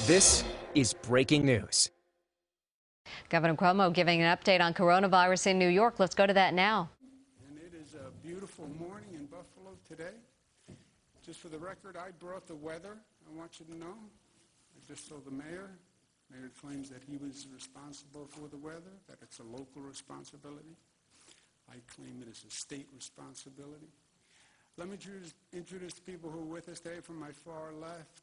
This is breaking news. Governor Cuomo giving an update on coronavirus in New York. Let's go to that now. And it is a beautiful morning in Buffalo today. Just for the record, I brought the weather. I want you to know. I just told the mayor. Mayor claims that he was responsible for the weather, that it's a local responsibility. I claim it is a state responsibility. Let me introduce the people who are with us today. From my far left,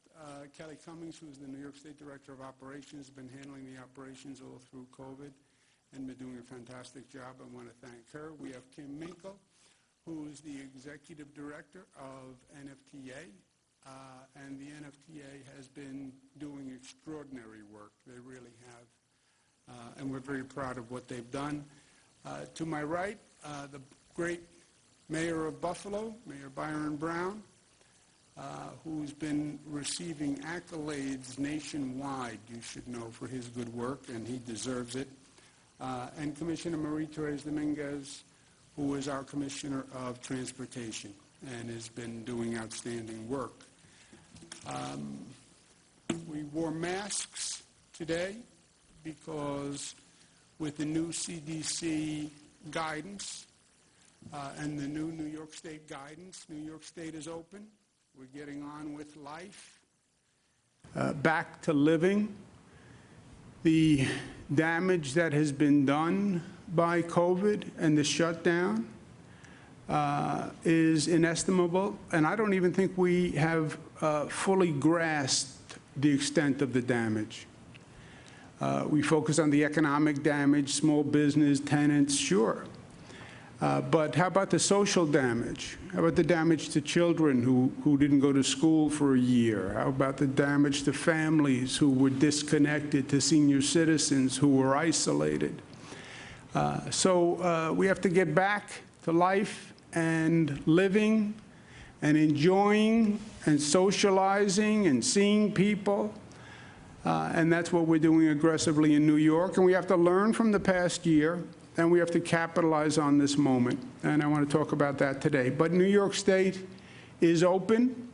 Kelly Cummings, who is the New York State Director of Operations, has been handling the operations all through COVID and been doing a fantastic job. I want to thank her. We have Kim Minkle, who is the Executive Director of NFTA, and the NFTA has been doing extraordinary work. They really have, and we're very proud of what they've done. To my right, the great Mayor of Buffalo, Mayor Byron Brown, who's been receiving accolades nationwide, you should know, for his good work, and he deserves it. And Commissioner Marie-Therese Dominguez, who is our Commissioner of Transportation and has been doing outstanding work. We wore masks today because with the new CDC guidance, and the new New York State guidance, New York State is open. We're getting on with life. Back to living. The damage that has been done by COVID and the shutdown is inestimable, and I don't even think we have fully grasped the extent of the damage. We focus on the economic damage, small business, tenants, sure. But how about the social damage? How about the damage to children who didn't go to school for a year? How about the damage to families who were disconnected, to senior citizens who were isolated? So we have to get back to life and living and enjoying and socializing and seeing people. And that's what we're doing aggressively in New York. And we have to learn from the past year. And we have to capitalize on this moment. And I want to talk about that today. But New York State is open.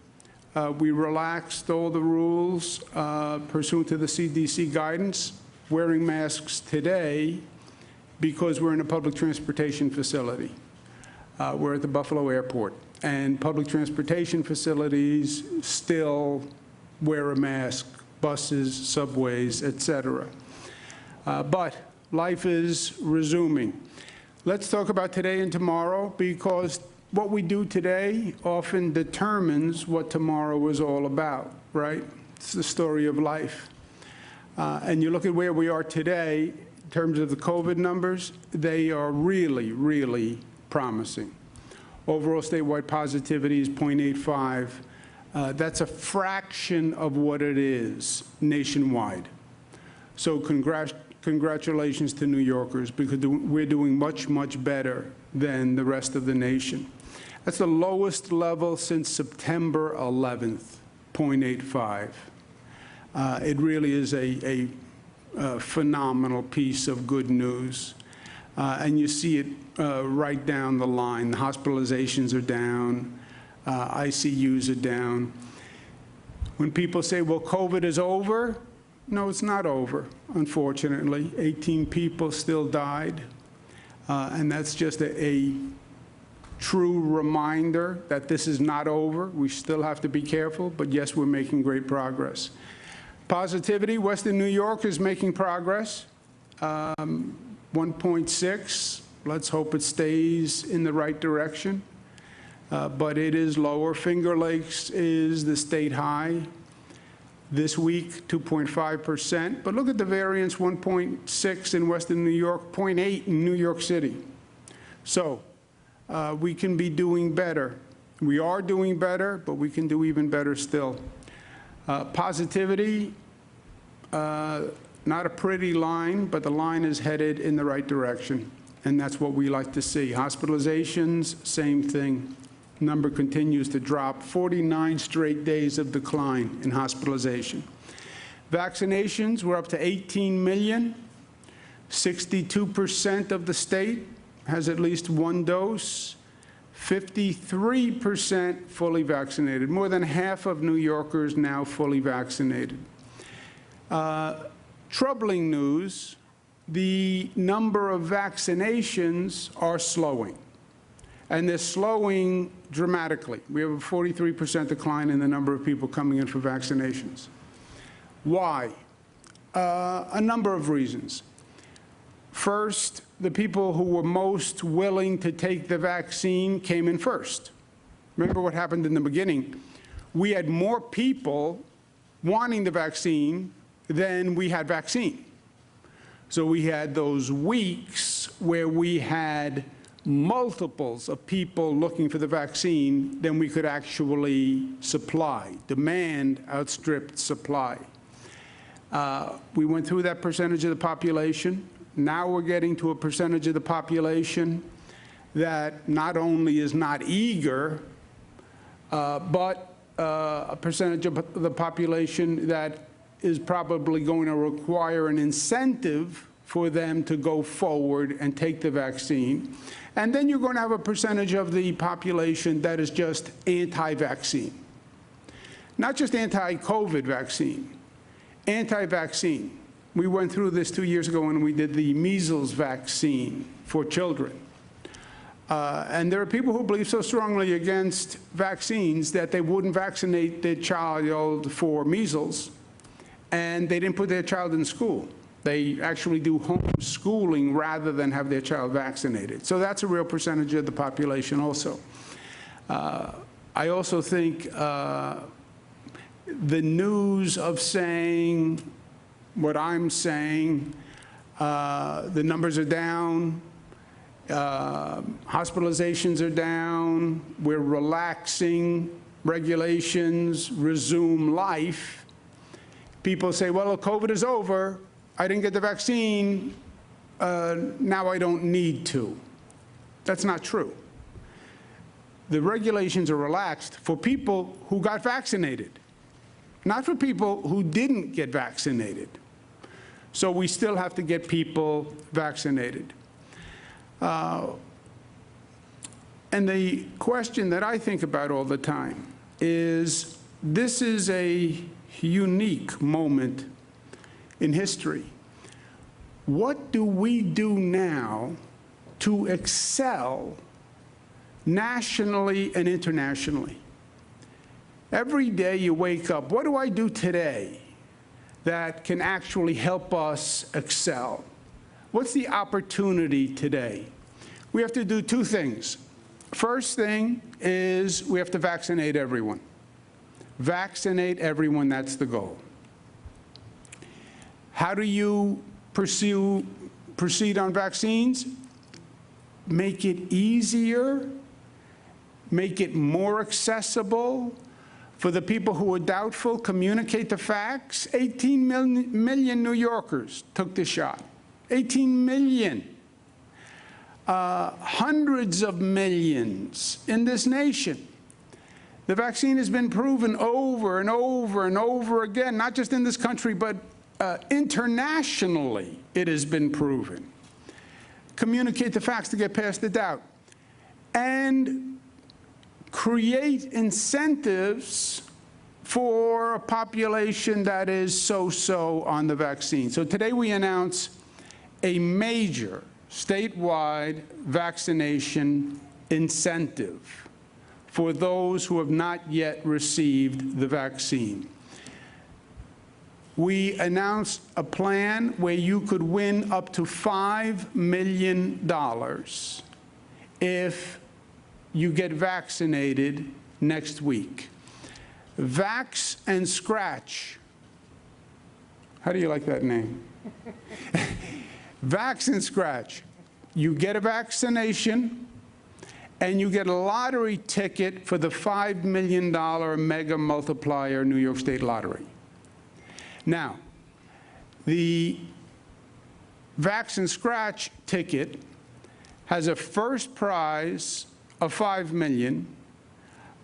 We relaxed all the rules pursuant to the CDC guidance, wearing masks today because we're in a public transportation facility. We're at the Buffalo Airport. And public transportation facilities still wear a mask, buses, subways, et cetera. But life is resuming. Let's talk about today and tomorrow, because what we do today often determines what tomorrow is all about, right? It's the story of life. And you look at where we are today in terms of the COVID numbers, they are really, really promising. Overall statewide positivity is 0.85. That's a fraction of what it is nationwide. So congratulations to New Yorkers, because we're doing much, much better than the rest of the nation. That's the lowest level since September 11th, 0.85. It really is a phenomenal piece of good news. And you see it right down the line. The hospitalizations are down. ICUs are down. When people say, well, COVID is over, no, it's not over, unfortunately. 18 people still died. And that's just a true reminder that this is not over. We still have to be careful, but yes, we're making great progress. Positivity, Western New York is making progress. 1.6, let's hope it stays in the right direction. But it is lower. Finger Lakes is the state high. This week, 2.5%. But look at the variance, 1.6 in Western New York, 0.8 in New York City. So we can be doing better. We are doing better, but we can do even better still. Positivity, not a pretty line, but the line is headed in the right direction. And that's what we like to see. Hospitalizations, same thing. Number continues to drop. 49 straight days of decline in hospitalization. Vaccinations, we're up to 18 million. 62% of the state has at least one dose. 53% fully vaccinated. More than half of New Yorkers now fully vaccinated. Troubling news, the number of vaccinations are slowing. And they're slowing dramatically. We have a 43% decline in the number of people coming in for vaccinations. Why? A number of reasons. First, the people who were most willing to take the vaccine came in first. Remember what happened in the beginning. We had more people wanting the vaccine than we had vaccine. So we had those weeks where we had multiples of people looking for the vaccine than we could actually supply. Demand outstripped supply. We went through that percentage of the population. Now we're getting to a percentage of the population that not only is not eager, but a percentage of the population that is probably going to require an incentive for them to go forward and take the vaccine. And then you're going to have a percentage of the population that is just anti-vaccine. Not just anti-COVID vaccine, anti-vaccine. We went through this 2 years ago when we did the measles vaccine for children. And there are people who believe so strongly against vaccines that they wouldn't vaccinate their child for measles, and they didn't put their child in school. They actually do homeschooling rather than have their child vaccinated. So that's a real percentage of the population also. I also think the news of saying what I'm saying, the numbers are down, hospitalizations are down, we're relaxing regulations, resume life. People say, well, COVID is over. I didn't get the vaccine. Now I don't need to. That's not true. The regulations are relaxed for people who got vaccinated, not for people who didn't get vaccinated. So we still have to get people vaccinated. And the question that I think about all the time is, this is a unique moment in history. What do we do now to excel nationally and internationally? Every day you wake up, what do I do today that can actually help us excel? What's the opportunity today? We have to do two things. First thing is we have to vaccinate everyone. Vaccinate everyone, that's the goal. How do you proceed on vaccines? Make it easier, make it more accessible. For the people who are doubtful, communicate the facts. 18 million New Yorkers took the shot. 18 million. Hundreds of millions in this nation. The vaccine has been proven over and over and over again, not just in this country, but internationally it has been proven. Communicate the facts to get past the doubt. And create incentives for a population that is so-so on the vaccine. So today we announce a major statewide vaccination incentive for those who have not yet received the vaccine. We announced a plan where you could win up to $5 million if you get vaccinated next week. Vax and Scratch. How do you like that name? Vax and Scratch. You get a vaccination, and you get a lottery ticket for the $5 million Mega Multiplier New York State Lottery. Now, the Vax and Scratch ticket has a first prize of $5 million,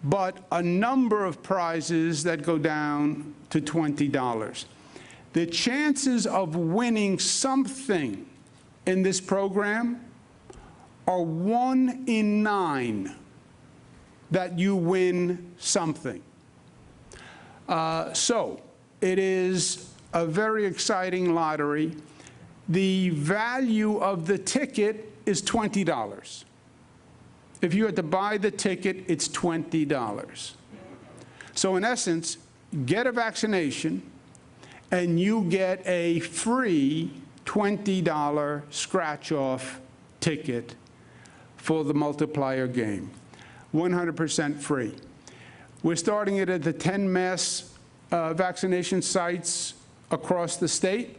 but a number of prizes that go down to $20. The chances of winning something in this program are 1 in 9 that you win something. So it is a very exciting lottery. The value of the ticket is $20. If you had to buy the ticket, it's $20. So in essence, get a vaccination and you get a free $20 scratch-off ticket for the multiplier game. 100% free. We're starting it at the 10 mass vaccination sites across the state.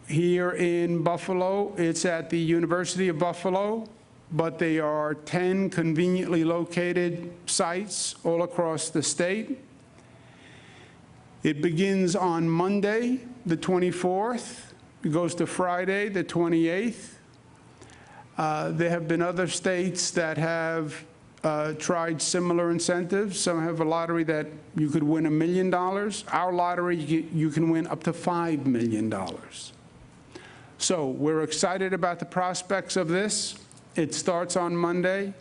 Here in Buffalo, it's at the University of Buffalo, but they are 10 conveniently located sites all across the state. It begins on Monday, the 24th. It goes to Friday, the 28th. There have been other states that have tried similar incentives. Some have a lottery that you could win $1 million. Our lottery, you can win up to $5 million. So we're excited about the prospects of this. It starts on Monday.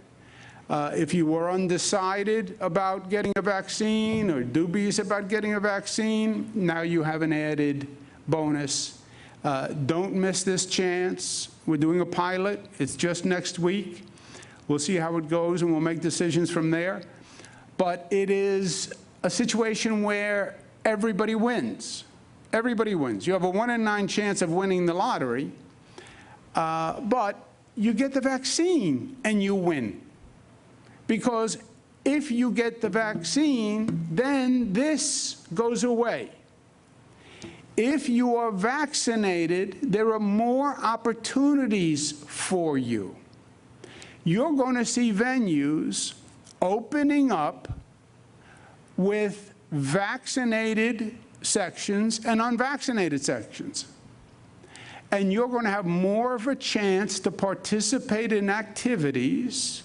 If you were undecided about getting a vaccine or dubious about getting a vaccine, now you have an added bonus. Don't miss this chance. We're doing a pilot. It's just next week. We'll see how it goes, and we'll make decisions from there. But it is a situation where everybody wins. Everybody wins. You have a 1 in 9 chance of winning the lottery, but you get the vaccine and you win. Because if you get the vaccine, then this goes away. If you are vaccinated, there are more opportunities for you. You're going to see venues opening up with vaccinated sections and unvaccinated sections. And you're going to have more of a chance to participate in activities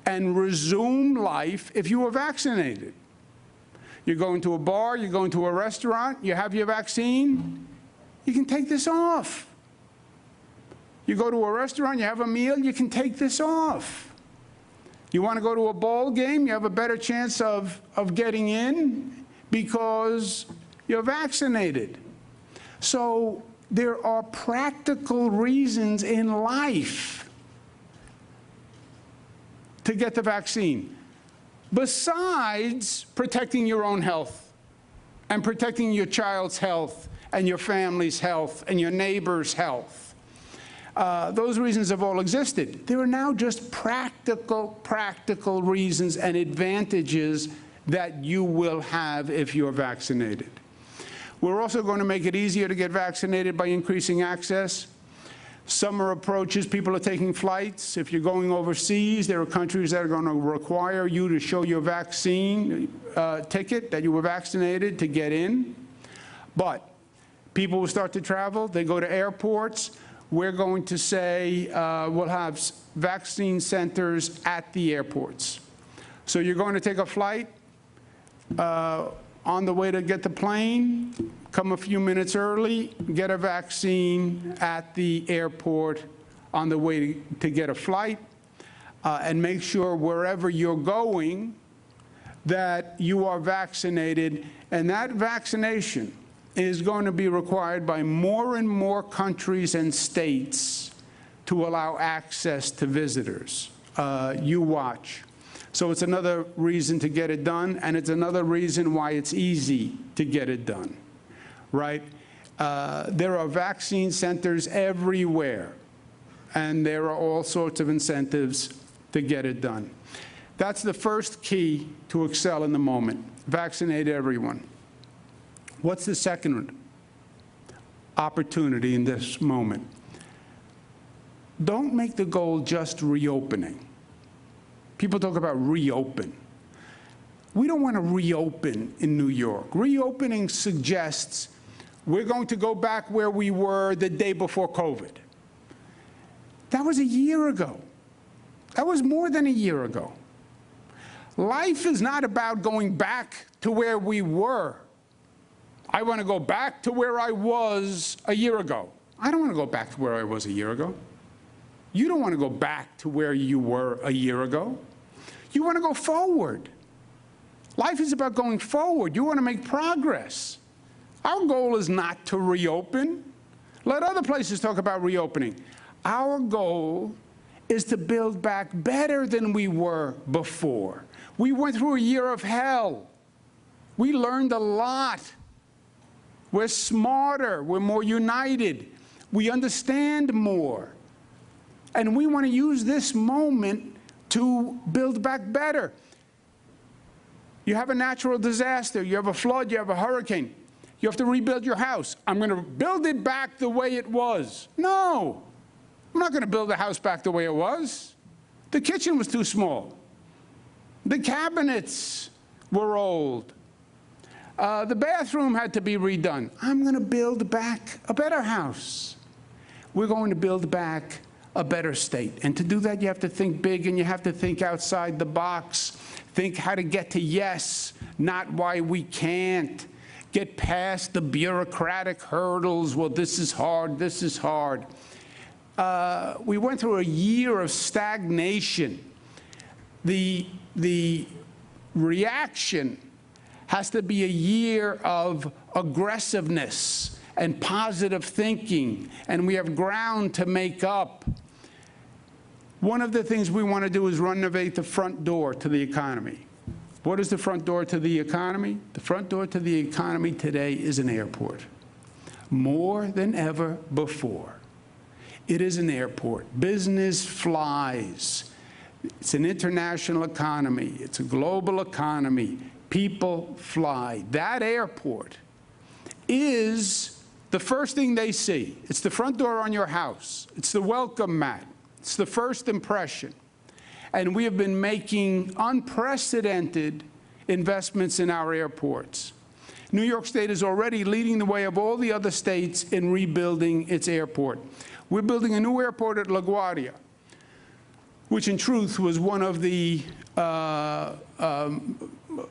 and resume life if you were vaccinated. You're going to a bar, you're going to a restaurant, you have your vaccine, you can take this off. You go to a restaurant, you have a meal, you can take this off. You want to go to a ball game, you have a better chance of getting in because you're vaccinated. So there are practical reasons in life to get the vaccine, besides protecting your own health and protecting your child's health and your family's health and your neighbor's health. Those reasons have all existed. There are now just practical reasons and advantages that you will have if you're vaccinated. We're also going to make it easier to get vaccinated by increasing access. Summer approaches, people are taking flights. If you're going overseas, there are countries that are going to require you to show your vaccine ticket that you were vaccinated to get in. But people will start to travel, they go to airports. We're going to say we'll have vaccine centers at the airports. So you're going to take a flight, on the way to get the plane, come a few minutes early, get a vaccine at the airport on the way to get a flight, and make sure wherever you're going that you are vaccinated. And that vaccination is going to be required by more and more countries and states to allow access to visitors. You watch. So it's another reason to get it done, and it's another reason why it's easy to get it done, right? There are vaccine centers everywhere, and there are all sorts of incentives to get it done. That's the first key to excel in the moment: vaccinate everyone. What's the second opportunity in this moment? Don't make the goal just reopening. People talk about reopen. We don't want to reopen in New York. Reopening suggests we're going to go back where we were the day before COVID. That was a year ago. That was more than a year ago. Life is not about going back to where we were. I want to go back to where I was a year ago. I don't want to go back to where I was a year ago. You don't want to go back to where you were a year ago. You want to go forward. Life is about going forward. You want to make progress. Our goal is not to reopen. Let other places talk about reopening. Our goal is to build back better than we were before. We went through a year of hell. We learned a lot. We're smarter. We're more united. We understand more. And we want to use this moment to build back better. You have a natural disaster. You have a flood. You have a hurricane. You have to rebuild your house. I'm going to build it back the way it was. No. I'm not going to build the house back the way it was. The kitchen was too small. The cabinets were old. The bathroom had to be redone. I'm going to build back a better house. We're going to build back a better state. And to do that, you have to think big and you have to think outside the box. Think how to get to yes, not why we can't. Get past the bureaucratic hurdles. Well, this is hard, this is hard. We went through a year of stagnation. The reaction has to be a year of aggressiveness and positive thinking, and we have ground to make up. One of the things we want to do is renovate the front door to the economy. What is the front door to the economy? The front door to the economy today is an airport, more than ever before. It is an airport. Business flies. It's an international economy. It's a global economy. People fly. That airport is the first thing they see. It's the front door on your house. It's the welcome mat. It's the first impression. And we have been making unprecedented investments in our airports. New York State is already leading the way of all the other states in rebuilding its airport. We're building a new airport at LaGuardia, which in truth was one of the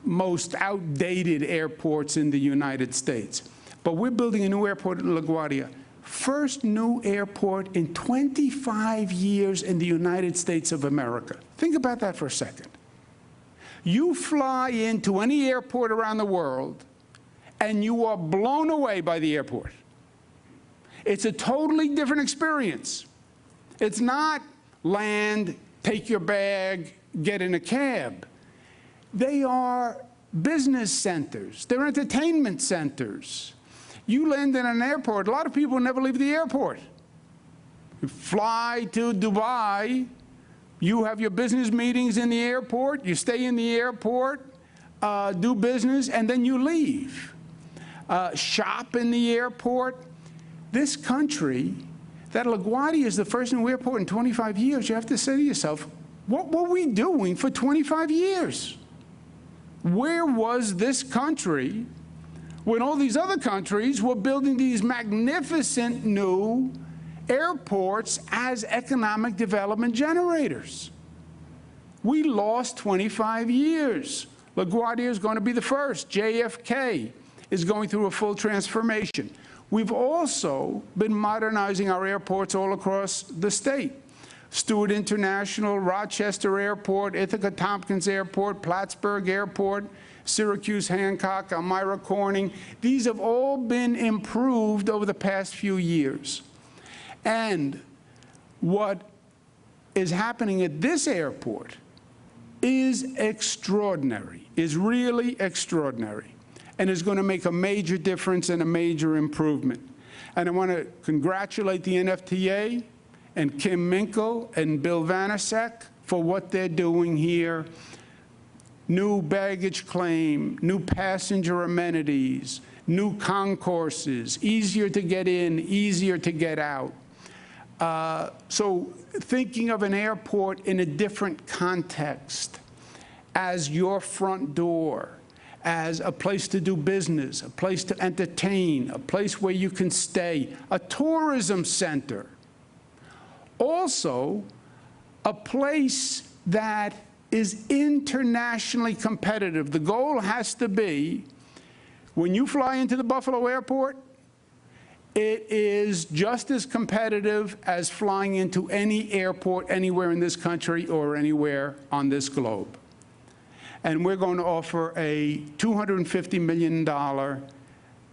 most outdated airports in the United States. But we're building a new airport at LaGuardia. First new airport in 25 years in the United States of America. Think about that for a second. You fly into any airport around the world, and you are blown away by the airport. It's a totally different experience. It's not land, take your bag, get in a cab. They are business centers. They're entertainment centers. You land in an airport, a lot of people never leave the airport. You fly to Dubai, you have your business meetings in the airport, you stay in the airport, do business, and then you leave. Shop in the airport. This country, that LaGuardia is the first new airport in 25 years, you have to say to yourself, what were we doing for 25 years? Where was this country when all these other countries were building these magnificent new airports as economic development generators? We lost 25 years. LaGuardia is going to be the first. JFK is going through a full transformation. We've also been modernizing our airports all across the state. Stewart International, Rochester Airport, Ithaca Tompkins Airport, Plattsburgh Airport, Syracuse Hancock, Elmira Corning. These have all been improved over the past few years. And what is happening at this airport is extraordinary, is really extraordinary, and is going to make a major difference and a major improvement. And I want to congratulate the NFTA and Kim Minkle and Bill Vanasek for what they're doing here. New baggage claim, new passenger amenities, new concourses, easier to get in, easier to get out. So thinking of an airport in a different context, as your front door, as a place to do business, a place to entertain, a place where you can stay, a tourism center. Also, a place that is internationally competitive. The goal has to be, when you fly into the Buffalo airport, it is just as competitive as flying into any airport anywhere in this country or anywhere on this globe. and we're going to offer a $250 million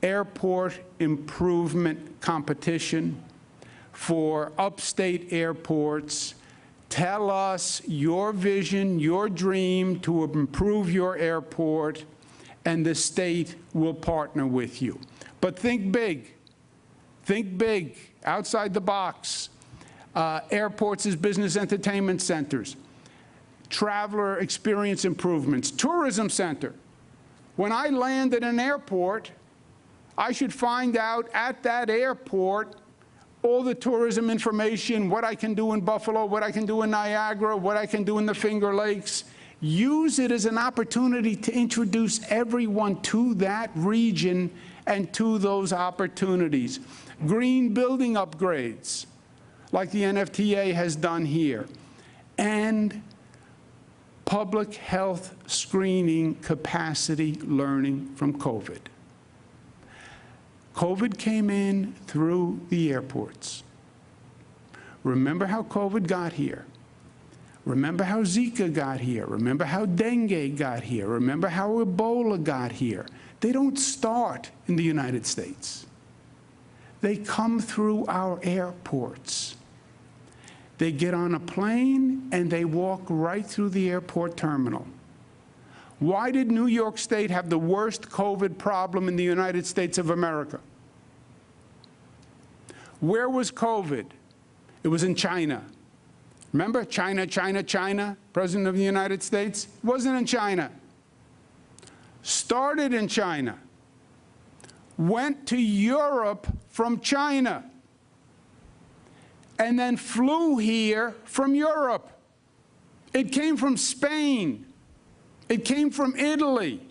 airport improvement competition for upstate airports. Tell us your vision, your dream to improve your airport, and the state will partner with you. But think big. Think big, outside the box. Airports as business entertainment centers, traveler experience improvements, tourism center. When I land at an airport, I should find out at that airport all the tourism information, what I can do in Buffalo, what I can do in Niagara, what I can do in the Finger Lakes. Use it as an opportunity to introduce everyone to that region and to those opportunities. Green building upgrades, like the NFTA has done here, and public health screening capacity learning from COVID. COVID came in through the airports. Remember how COVID got here. Remember how Zika got here. Remember how dengue got here. Remember how Ebola got here. They don't start in the United States. They come through our airports. They get on a plane and they walk right through the airport terminal. Why did New York State have the worst COVID problem in the United States of America? Where was COVID? It was in China. Remember, China, China, China, President of the United States? It wasn't in China. Started in China. Went to Europe from China. And then flew here from Europe. It came from Spain. It came from Italy.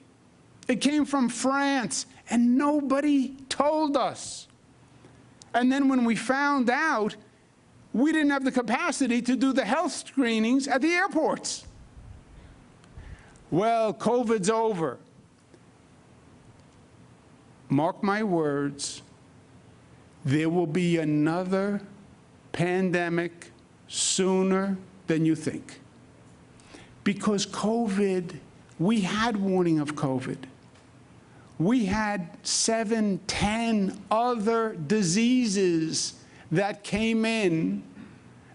It came from France, and nobody told us. And then when we found out, we didn't have the capacity to do the health screenings at the airports. Well, COVID's over. Mark my words, there will be another pandemic sooner than you think. Because COVID, we had warning of COVID. We had 7, 10 other diseases that came in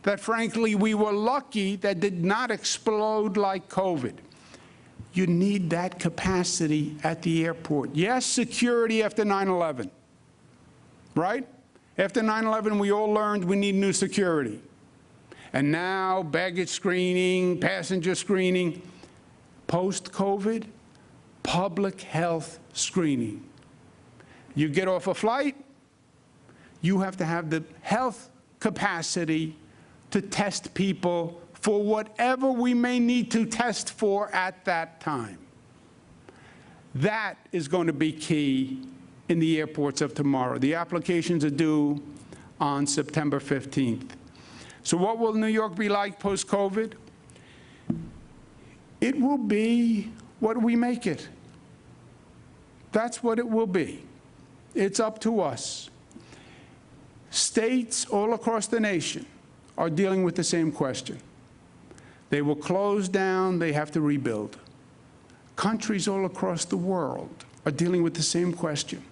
that, frankly, we were lucky that did not explode like COVID. You need that capacity at the airport. Yes, security after 9/11, right? After 9/11, we all learned we need new security. And now, baggage screening, passenger screening, post-COVID, public health screening. You get off a flight, you have to have the health capacity to test people for whatever we may need to test for at that time. That is going to be key in the airports of tomorrow. The applications are due on September 15th. So what will New York be like post-COVID? It will be what we make it. That's what it will be. It's up to us. States all across the nation are dealing with the same question. They will close down, they have to rebuild. Countries all across the world are dealing with the same question.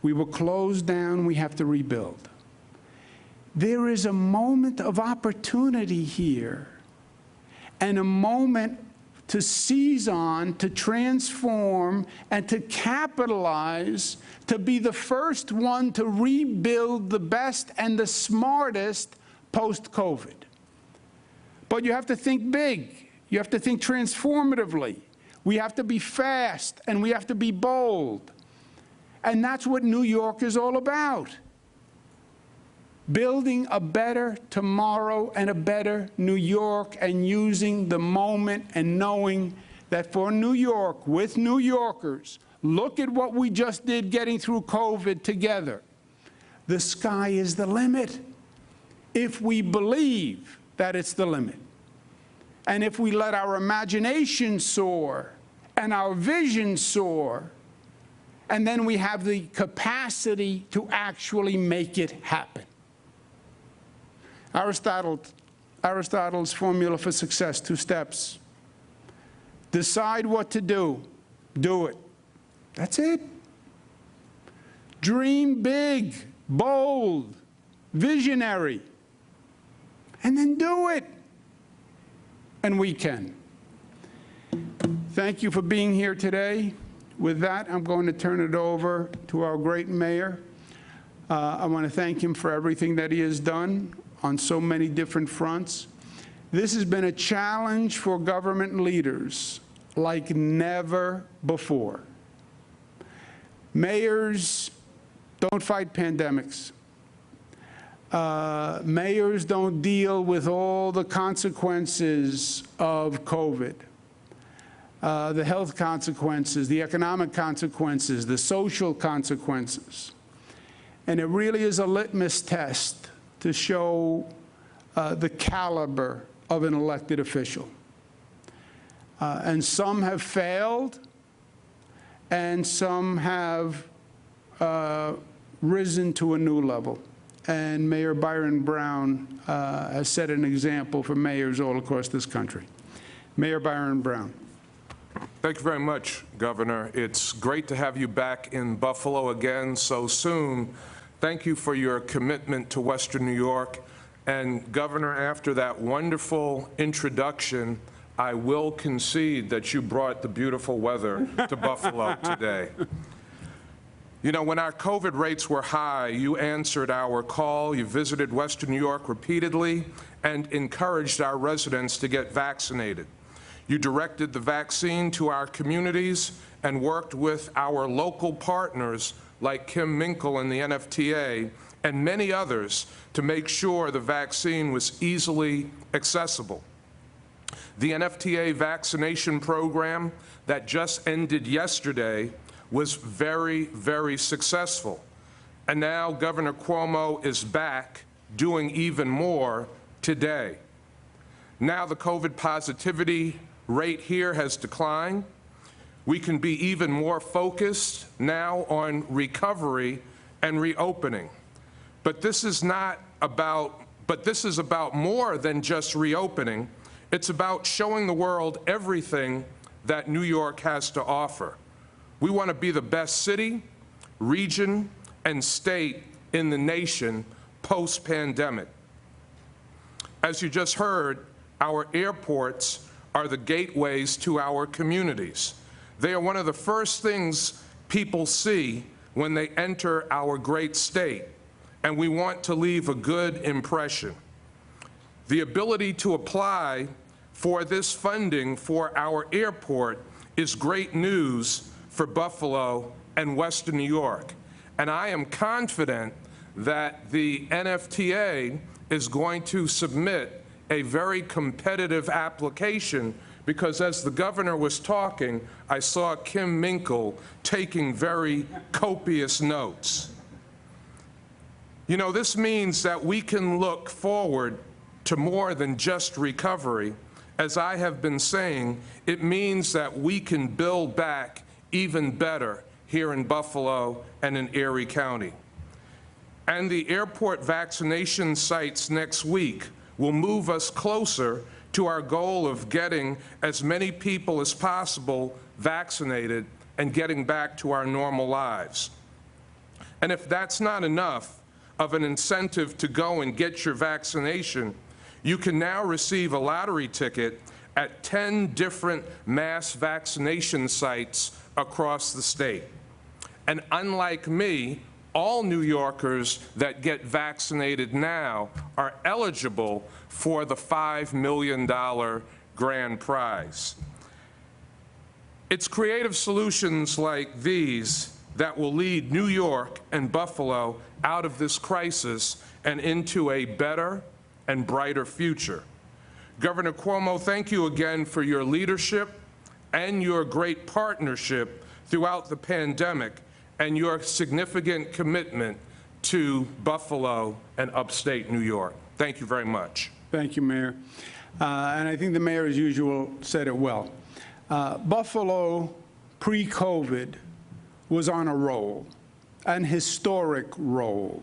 We will close down, we have to rebuild. There is a moment of opportunity here and a moment to seize on, to transform, and to capitalize, to be the first one to rebuild the best and the smartest post-COVID. But you have to think big. You have to think transformatively. We have to be fast, and we have to be bold. And that's what New York is all about. Building a better tomorrow and a better New York, and using the moment and knowing that for New York, with New Yorkers, look at what we just did getting through COVID together. The sky is the limit if we believe that it's the limit. And if we let our imagination soar and our vision soar, and then we have the capacity to actually make it happen. Aristotle's formula for success, 2 steps. Decide what to do. Do it. That's it. Dream big, bold, visionary, and then do it. And we can. Thank you for being here today. With that, I'm going to turn it over to our great mayor. I want to thank him for everything that he has done on so many different fronts. This has been a challenge for government leaders like never before. Mayors don't fight pandemics. Mayors don't deal with all the consequences of COVID, the health consequences, the economic consequences, the social consequences. And it really is a litmus test to show the caliber of an elected official. And some have failed, and some have risen to a new level. And Mayor Byron Brown has set an example for mayors all across this country. Mayor Byron Brown. Thank you very much, Governor. It's great to have you back in Buffalo again so soon. Thank you for your commitment to Western New York. And Governor, after that wonderful introduction, I will concede that you brought the beautiful weather to Buffalo today. You know, when our COVID rates were high, you answered our call. You visited Western New York repeatedly and encouraged our residents to get vaccinated. You directed the vaccine to our communities and worked with our local partners like Kim Minkle and the NFTA and many others to make sure the vaccine was easily accessible. The NFTA vaccination program that just ended yesterday was very, very successful. And now Governor Cuomo is back doing even more today. Now the COVID positivity rate here has declined. We can be even more focused now on recovery and reopening. But this is about more than just reopening. It's about showing the world everything that New York has to offer. We want to be the best city, region, and state in the nation post-pandemic. As you just heard, our airports are the gateways to our communities. They are one of the first things people see when they enter our great state, and we want to leave a good impression. The ability to apply for this funding for our airport is great news for Buffalo and Western New York. And I am confident that the NFTA is going to submit a very competitive application because as the governor was talking, I saw Kim Minkle taking very copious notes. You know, this means that we can look forward to more than just recovery. As I have been saying, it means that we can build back even better here in Buffalo and in Erie County. And the airport vaccination sites next week will move us closer to our goal of getting as many people as possible vaccinated and getting back to our normal lives. And if that's not enough of an incentive to go and get your vaccination, you can now receive a lottery ticket at 10 different mass vaccination sites across the state. And unlike me, all New Yorkers that get vaccinated now are eligible for the $5 million grand prize. It's creative solutions like these that will lead New York and Buffalo out of this crisis and into a better and brighter future. Governor Cuomo, thank you again for your leadership and your great partnership throughout the pandemic and your significant commitment to Buffalo and upstate New York. Thank you very much. Thank you, Mayor. And I think the mayor, as usual, said it well. Buffalo, pre-COVID, was on a roll, an historic roll.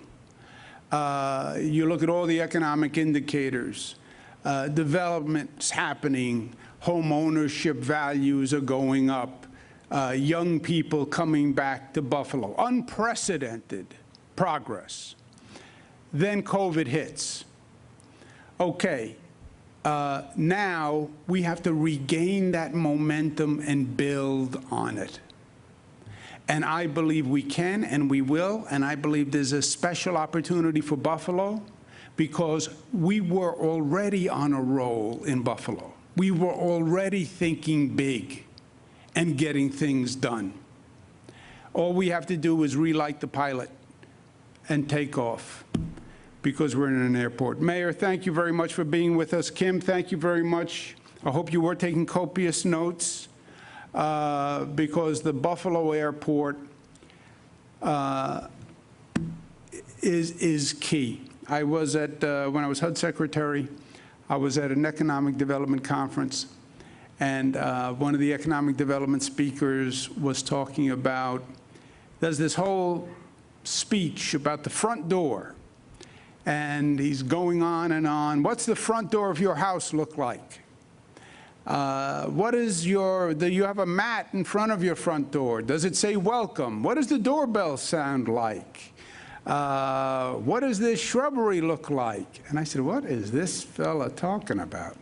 You look at all the economic indicators, developments happening, home ownership values are going up, young people coming back to Buffalo, unprecedented progress. Then COVID hits. Okay, now we have to regain that momentum and build on it. And I believe we can and we will, and I believe there's a special opportunity for Buffalo because we were already on a roll in Buffalo. We were already thinking big and getting things done. All we have to do is relight the pilot and take off because we're in an airport. Mayor, thank you very much for being with us. Kim, thank you very much. I hope you were taking copious notes. Because the Buffalo airport is key. I was at, when I was HUD secretary, I was at an economic development conference, and one of the economic development speakers was talking about, there's this whole speech about the front door, and he's going on and on. What's the front door of your house look like? What is your, do you have a mat in front of your front door? Does it say welcome? What does the doorbell sound like? What does this shrubbery look like? And I said, what is this fella talking about?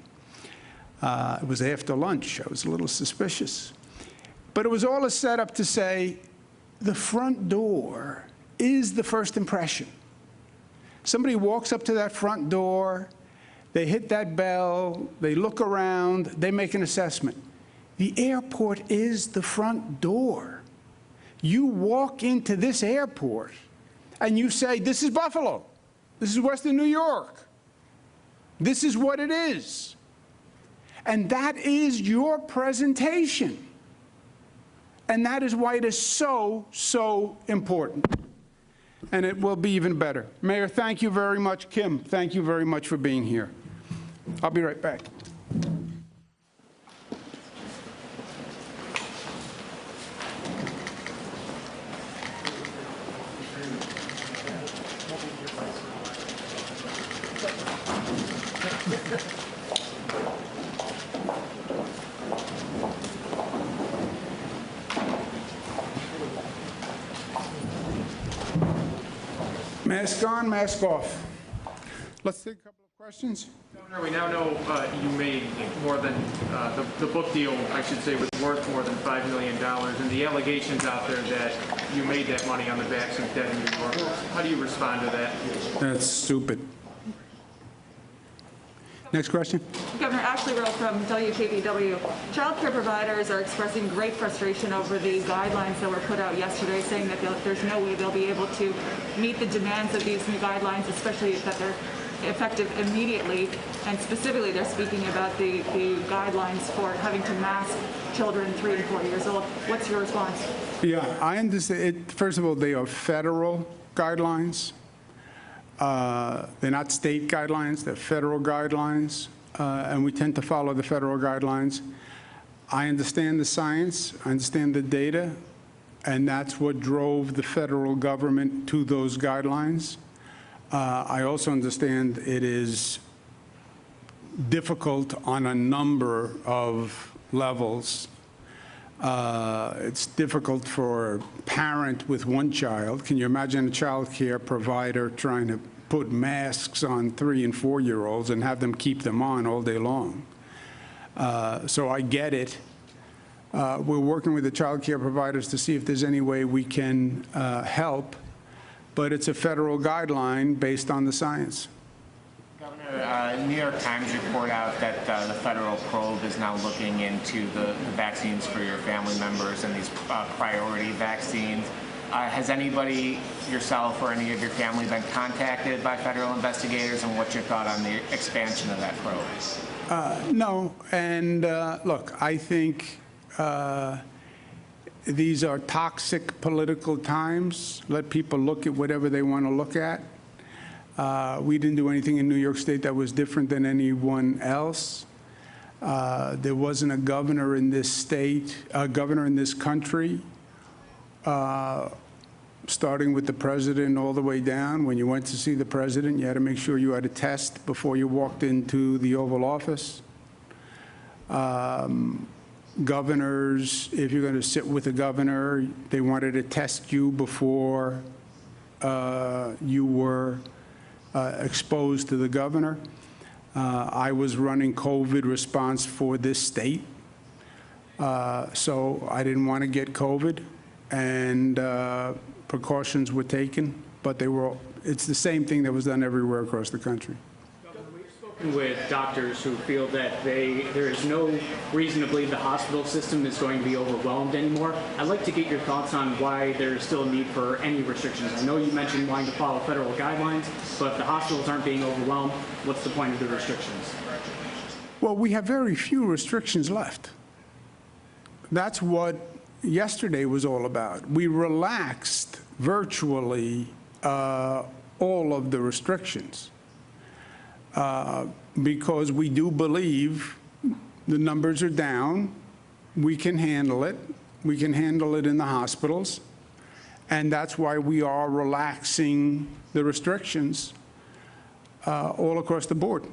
It was after lunch. I was a little suspicious. But it was all a setup to say the front door is the first impression. Somebody walks up to that front door, they hit that bell, they look around, they make an assessment. The airport is the front door. You walk into this airport and you say, this is Buffalo. This is Western New York. This is what it is. And that is your presentation. And that is why it is so, so important. And it will be even better. Mayor, thank you very much. Kim, thank you very much for being here. I'll be right back. Mask on, mask off. Let's take a couple of questions. Governor, we now know you made more than, the book deal, I should say, was worth more than $5 million, and the allegations out there that you made that money on the backs of dead New Yorkers. How do you respond to that? That's stupid. Next question. Governor, Ashley Rowe from WKBW. Child care providers are expressing great frustration over the guidelines that were put out yesterday, saying that there's no way they'll be able to meet the demands of these new guidelines, especially that they're effective immediately. And specifically, they're speaking about the guidelines for having to mask children 3 and 4 years old. What's your response? Yeah, I understand. First of all, they are federal guidelines. They're not state guidelines, they're federal guidelines, and we tend to follow the federal guidelines. I understand the science, I understand the data, and that's what drove the federal government to those guidelines. I also understand it is difficult on a number of levels. It's difficult for a parent with one child. Can you imagine a child care provider trying to put masks on 3- and 4-year-olds and have them keep them on all day long? So I get it. We're working with the child care providers to see if there's any way we can help, but it's a federal guideline based on the science. Governor, New York Times report out that the federal probe is now looking into the vaccines for your family members and these priority vaccines. Has anybody, yourself or any of your family, been contacted by federal investigators, and what's your thought on the expansion of that probe? No, and look, I think these are toxic political times. Let people look at whatever they want to look at. We didn't do anything in New York State that was different than anyone else. There wasn't a governor in this state, a governor in this country, starting with the president all the way down. When you went to see the president, you had to make sure you had a test before you walked into the Oval Office. Governors, if you're going to sit with a governor, they wanted to test you before you were exposed to the governor. I was running COVID response for this state, so I didn't want to get COVID, and precautions were taken, but it's the same thing that was done everywhere across the country. With doctors who feel that there is no reason to believe the hospital system is going to be overwhelmed anymore. I'd like to get your thoughts on why there is still a need for any restrictions. I know you mentioned wanting to follow federal guidelines, but if the hospitals aren't being overwhelmed, what's the point of the restrictions? Well, we have very few restrictions left. That's what yesterday was all about. We relaxed virtually all of the restrictions. Because we do believe the numbers are down, we can handle it. We can handle it in the hospitals, and that's why we are relaxing the restrictions all across the board.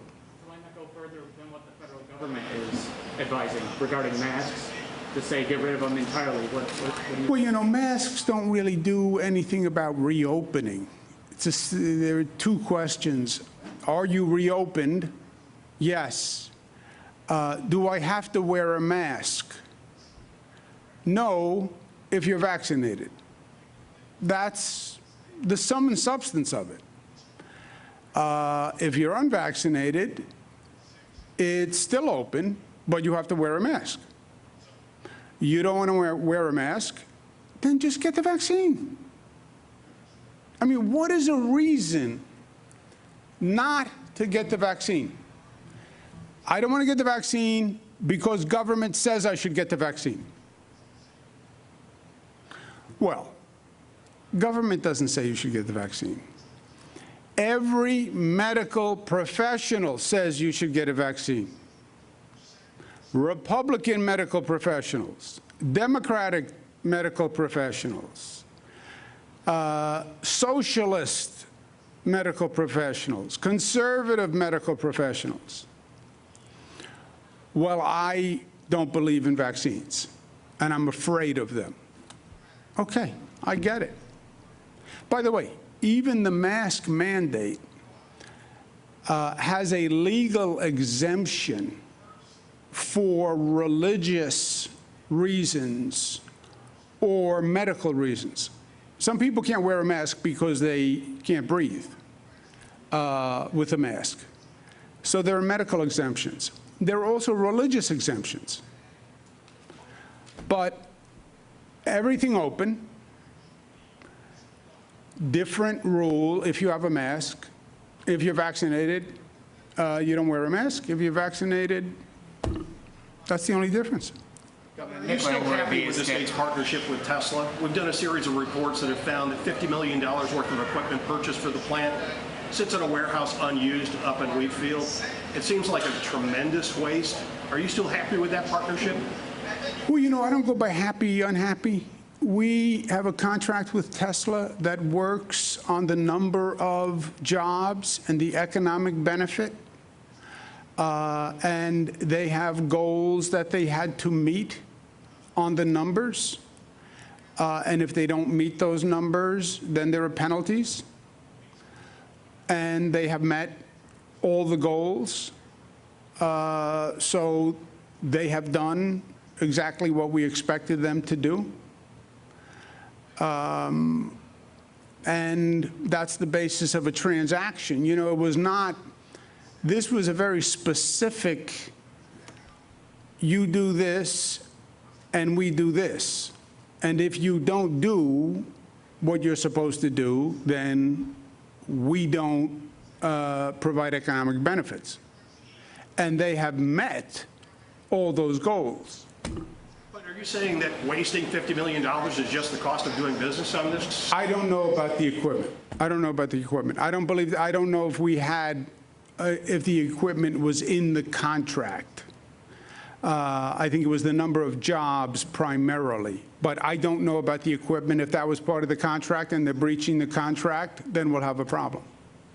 Why not go further than what the federal government is advising regarding masks, to say get rid of them entirely? Well, you know, masks don't really do anything about reopening. It's just, there are two questions. Are you reopened? Yes. Do I have to wear a mask? No, if you're vaccinated. That's the sum and substance of it. If you're unvaccinated, it's still open, but you have to wear a mask. You don't want to wear a mask, then just get the vaccine. I mean, what is a reason not to get the vaccine? I don't want to get the vaccine because government says I should get the vaccine. Well, government doesn't say you should get the vaccine. Every medical professional says you should get a vaccine. Republican medical professionals, Democratic medical professionals, socialist medical professionals, conservative medical professionals. Well, I don't believe in vaccines, and I'm afraid of them. Okay, I get it. By the way, even the mask mandate has a legal exemption for religious reasons or medical reasons. Some people can't wear a mask because they can't breathe with a mask. So there are medical exemptions. There are also religious exemptions. But everything open, different rule if you have a mask. If you're vaccinated, you don't wear a mask. If you're vaccinated, that's the only difference. Are you still happy with the state's partnership with Tesla? We've done a series of reports that have found that $50 million worth of equipment purchased for the plant sits in a warehouse unused up in Wheatfield. It seems like a tremendous waste. Are you still happy with that partnership? Well, you know, I don't go by happy, unhappy. We have a contract with Tesla that works on the number of jobs and the economic benefit. And they have goals that they had to meet on the numbers. And if they don't meet those numbers, then there are penalties. And they have met all the goals. So they have done exactly what we expected them to do. And that's the basis of a transaction. You know, it was not, this was a very specific, you do this and we do this. And if you don't do what you're supposed to do, then we don't provide economic benefits. And they have met all those goals. But are you saying that wasting $50 million is just the cost of doing business on this? I don't know about the equipment. I don't know about the equipment. I don't know if we had, if the equipment was in the contract. I think it was the number of jobs primarily. But I don't know about the equipment. If that was part of the contract and they're breaching the contract, then we'll have a problem.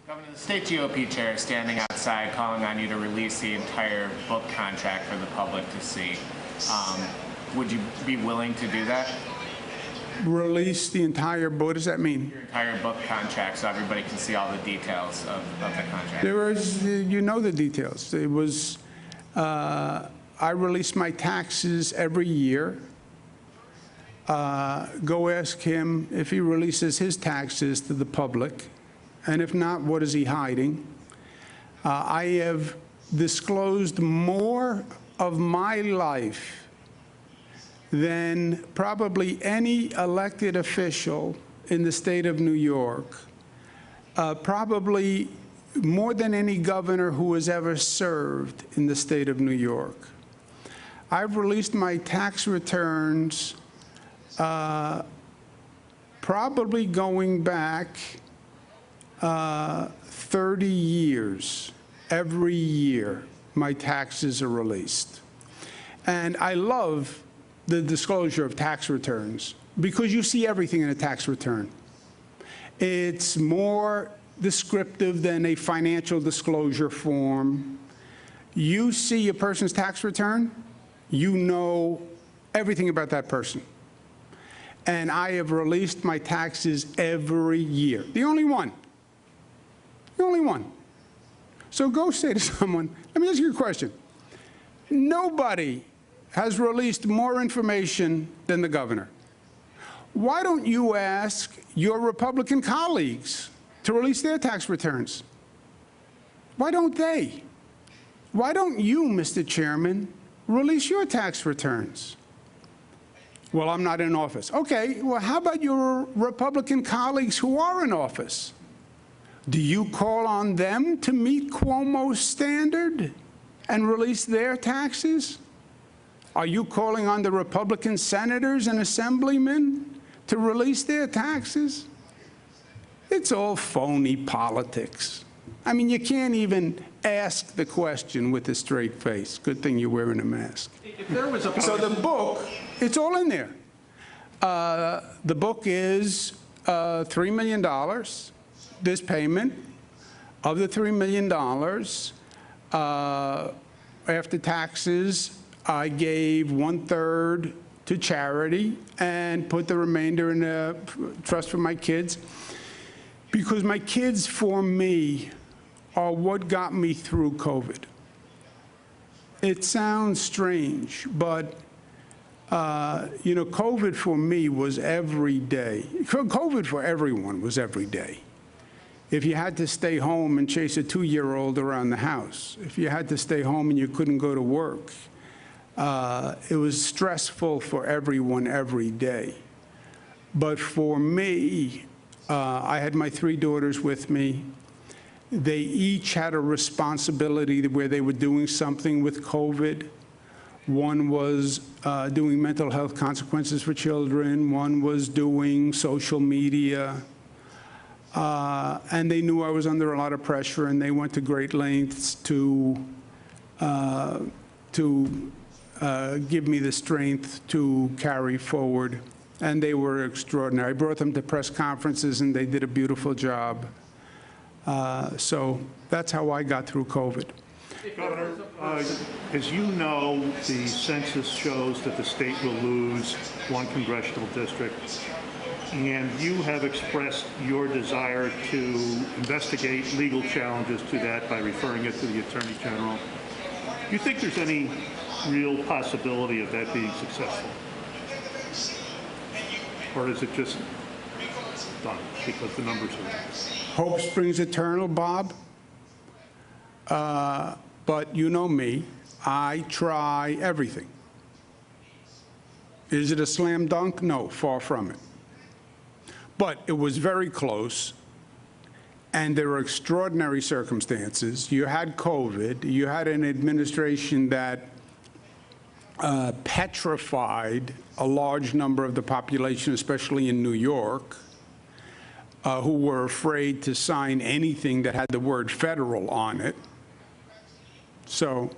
Governor, the state GOP chair is standing outside calling on you to release the entire book contract for the public to see. Would you be willing to do that? Release the entire book, what does that mean? Your entire book contract so everybody can see all the details of the contract. There was, you know the details. It was, I release my taxes every year. Go ask him if he releases his taxes to the public. And if not, what is he hiding? I have disclosed more of my life than probably any elected official in the state of New York, probably more than any governor who has ever served in the state of New York. I've released my tax returns probably going back 30 years. Every year, my taxes are released. And I love the disclosure of tax returns because you see everything in a tax return. It's more descriptive than a financial disclosure form. You see a person's tax return, you know everything about that person. And I have released my taxes every year. The only one. The only one. So go say to someone, let me ask you a question. Nobody has released more information than the governor. Why don't you ask your Republican colleagues to release their tax returns? Why don't they? Why don't you, Mr. Chairman, release your tax returns? Well, I'm not in office. Okay, well, how about your Republican colleagues who are in office? Do you call on them to meet Cuomo's standard and release their taxes? Are you calling on the Republican senators and assemblymen to release their taxes? It's all phony politics. I mean, you can't even ask the question with a straight face. Good thing you're wearing a mask. If there was a So the book, it's all in there. The book is $3 million. This payment of the $3 million after taxes, I gave 1/3 to charity and put the remainder in a trust for my kids. Because my kids, for me, are what got me through COVID. It sounds strange, but you know, COVID for me was every day. COVID for everyone was every day. If you had to stay home and chase a 2-year-old around the house, if you had to stay home and you couldn't go to work, it was stressful for everyone every day. But for me, I had my 3 daughters with me. They each had a responsibility where they were doing something with COVID. One was doing mental health consequences for children. One was doing social media. And they knew I was under a lot of pressure, and they went to great lengths to give me the strength to carry forward. And they were extraordinary. I brought them to press conferences, and they did a beautiful job. So that's how I got through COVID. Governor, as you know, the census shows that the state will lose 1 congressional district, and you have expressed your desire to investigate legal challenges to that by referring it to the Attorney General. Do you think there's any real possibility of that being successful? Or is it just done because the numbers are there? Hope springs eternal, Bob. But you know me, I try everything. Is it a slam dunk? No, far from it. But it was very close, and there were extraordinary circumstances. You had COVID. You had an administration that petrified a large number of the population, especially in New York, who were afraid to sign anything that had the word federal on it. So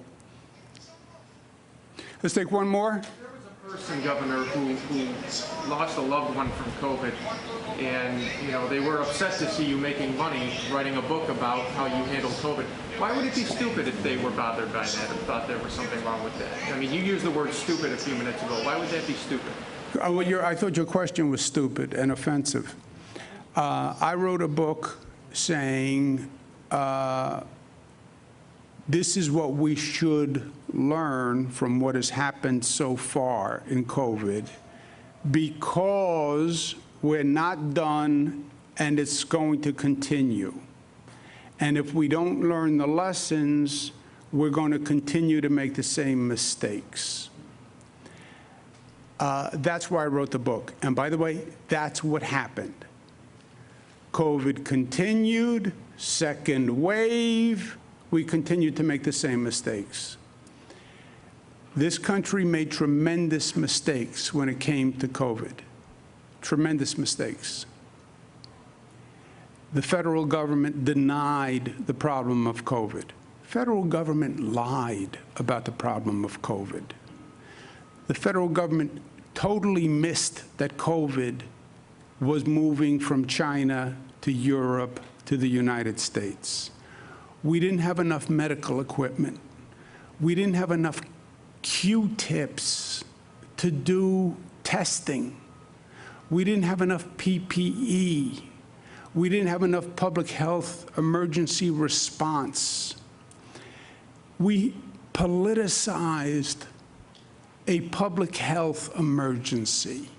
let's take one more. There was a person, Governor, who lost a loved one from COVID, and they were upset to see you making money writing a book about how you handled COVID. Why would it be stupid if they were bothered by that or thought there was something wrong with that? I mean, you used the word stupid a few minutes ago. Why would that be stupid? I thought your question was stupid and offensive. I wrote a book saying this is what we should learn from what has happened so far in COVID, because we're not done and it's going to continue. And if we don't learn the lessons, we're going to continue to make the same mistakes. That's why I wrote the book. And by the way, that's what happened. COVID continued, second wave, we continued to make the same mistakes. This country made tremendous mistakes when it came to COVID. Tremendous mistakes. The federal government denied the problem of COVID. Federal government lied about the problem of COVID. The federal government totally missed that COVID was moving from China to Europe to the United States. We didn't have enough medical equipment. We didn't have enough Q-tips to do testing. We didn't have enough PPE. We didn't have enough public health emergency response. We politicized a public health emergency.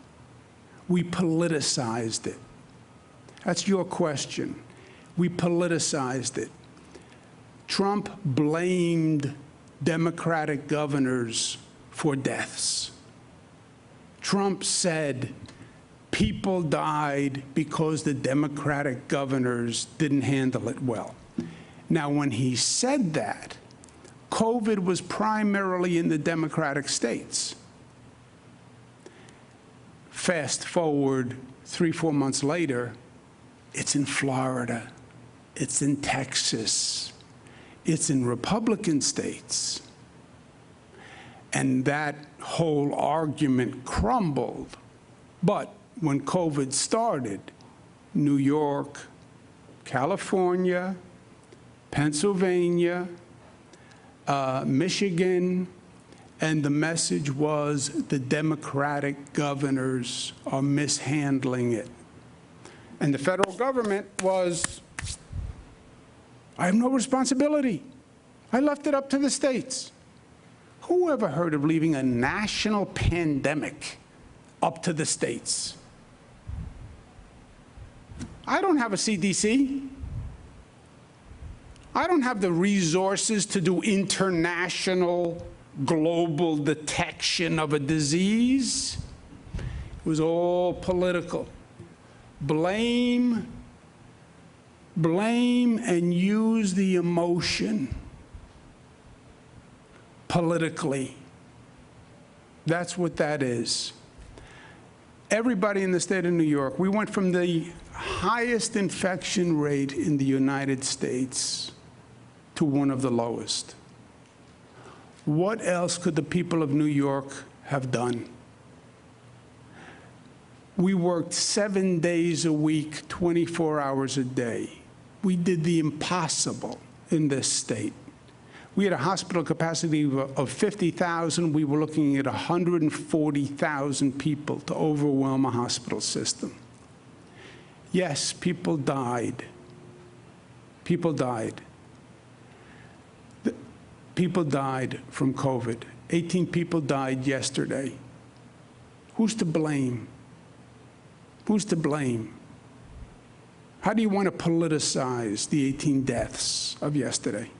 We politicized it. That's your question. We politicized it. Trump blamed Democratic governors for deaths. Trump said people died because the Democratic governors didn't handle it well. Now, when he said that, COVID was primarily in the Democratic states. Fast forward 3-4 months later, it's in Florida, it's in Texas, it's in Republican states. And that whole argument crumbled. But when COVID started, New York, California, Pennsylvania, Michigan, and the message was the Democratic governors are mishandling it. And the federal government was, I have no responsibility. I left it up to the states. Who ever heard of leaving a national pandemic up to the states? I don't have a CDC. I don't have the resources to do international, global detection of a disease. It was all political. Blame, and use the emotion politically. That's what that is. Everybody in the state of New York, we went from the highest infection rate in the United States to one of the lowest. What else could the people of New York have done? We worked 7 days a week, 24 hours a day. We did the impossible in this state. We had a hospital capacity of 50,000. We were looking at 140,000 people to overwhelm a hospital system. Yes, people died. People died. People died from COVID. 18 people died yesterday. Who's to blame? Who's to blame? How do you want to politicize the 18 deaths of yesterday?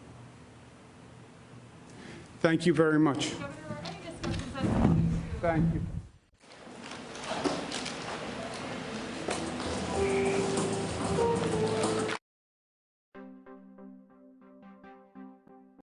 Thank you very much. Governor, are any discussions as to Thank you.